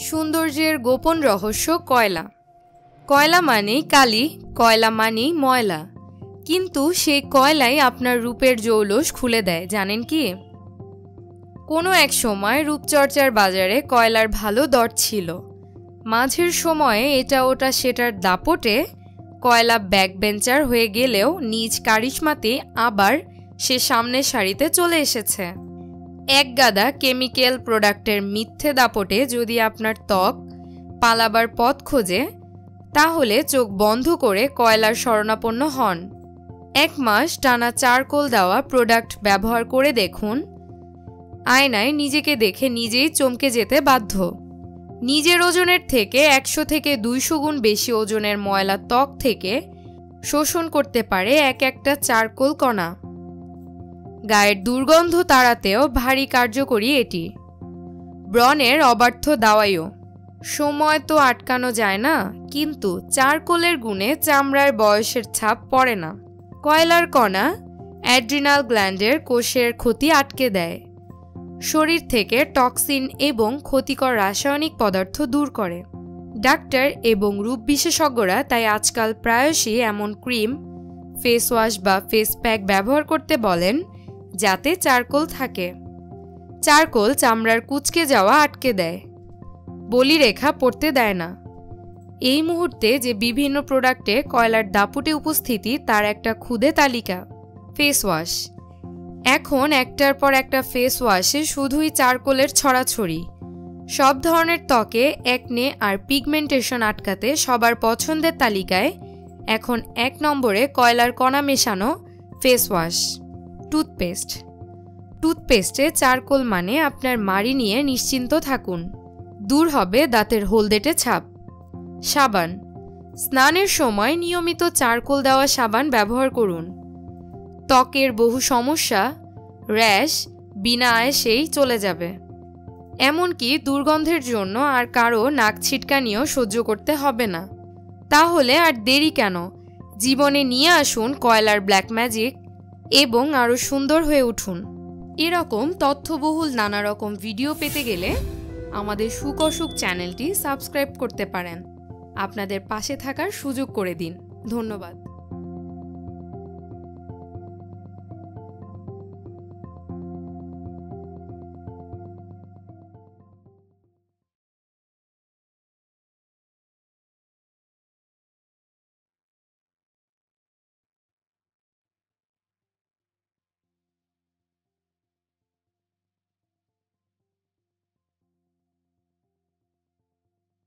সৌন্দর্যের গোপন রহস্য কয়লা। কয়লা মানেই কালি, কয়লা মানেই ময়লা, কিন্তু সেই কয়লাই আপনার রূপের জৌলস খুলে দেয়, জানেন কি? কোনো এক সময় রূপচর্চার বাজারে কয়লার ভালো দর ছিল। মাঝের সময়ে এটা ওটা সেটার দাপটে কয়লা ব্যাকবেঞ্চার হয়ে গেলেও নিজ কারিশমাতে আবার সে সামনের সারিতে চলে এসেছে। এক গাদা কেমিক্যাল প্রোডাক্টের মিথ্যে দাপটে যদি আপনার ত্বক পালাবার পথ খোঁজে, তাহলে চোখ বন্ধ করে কয়লার শরণাপন্ন হন। 1 মাস টানা চারকোল দেওয়া প্রোডাক্ট ব্যবহার করে দেখুন, আয়নায় নিজেকে দেখে নিজেই চমকে যেতে বাধ্য। নিজের ওজনের থেকে 100 থেকে 200 গুণ বেশি ওজনের ময়লা ত্বক থেকে শোষণ করতে পারে একটা চারকোল কণা। গায়ের দুর্গন্ধ তাড়াতেও ভারী কার্যকরী এটি। ব্রণের অবার্থ দাওয়াইও। সময় তো আটকানো যায় না, কিন্তু চারকোলের গুণে চামড়ার বয়সের ছাপ পড়ে না। কয়লার কণা অ্যাড্রিনাল গ্ল্যান্ডের কোষের ক্ষতি আটকে দেয়, শরীর থেকে টক্সিন এবং ক্ষতিকর রাসায়নিক পদার্থ দূর করে। ডাক্তার এবং রূপ বিশেষজ্ঞরা তাই আজকাল প্রায়শই এমন ক্রিম, ফেস ওয়াশ বা ফেস প্যাক ব্যবহার করতে বলেন যাতে চারকোল থাকে। চারকোল চামড়ার কুঁচকে যাওয়া আটকে দেয়, বলিরেখা পড়তে দেয় না। এই মুহূর্তে যে বিভিন্ন প্রোডাক্টে কয়লার দাপুটে উপস্থিতি তার একটা ক্ষুদে তালিকা। Face wash. এখন একটার পর একটা ফেস ওয়াশে শুধুই চারকোলের ছড়াছড়ি। সব ধরনের ত্বকে একনে আর পিগমেন্টেশন আটকাতে সবার পছন্দের তালিকায় এখন 1 নম্বরে কয়লার কণা মেশানো ফেস ওয়াশ। টুথপেস্ট। টুথপেস্টে চারকোল মানে আপনার মাড়ি নিয়ে নিশ্চিন্ত থাকুন, দূর হবে দাঁতের হলদেটে ছাপ। সাবান। স্নানের সময় নিয়মিত চারকোল দেওয়া সাবান ব্যবহার করুন। ত্বকের বহু সমস্যা, র্যাশ বিনা আয়াসেই চলে যাবে। এমনকি দুর্গন্ধের জন্য আর কারো নাক ছিটকানিও সহ্য করতে হবে না। তাহলে আর দেরি কেন, জীবনে নিয়ে আসুন কয়লার ব্ল্যাক ম্যাজিক এবং আরও সুন্দর হয়ে উঠুন। এরকম তথ্যবহুল নানা রকম ভিডিও পেতে গেলে আমাদের সুখ অসুখ চ্যানেলটি সাবস্ক্রাইব করতে পারেন। আপনাদের পাশে থাকার সুযোগ করে দিন। ধন্যবাদ।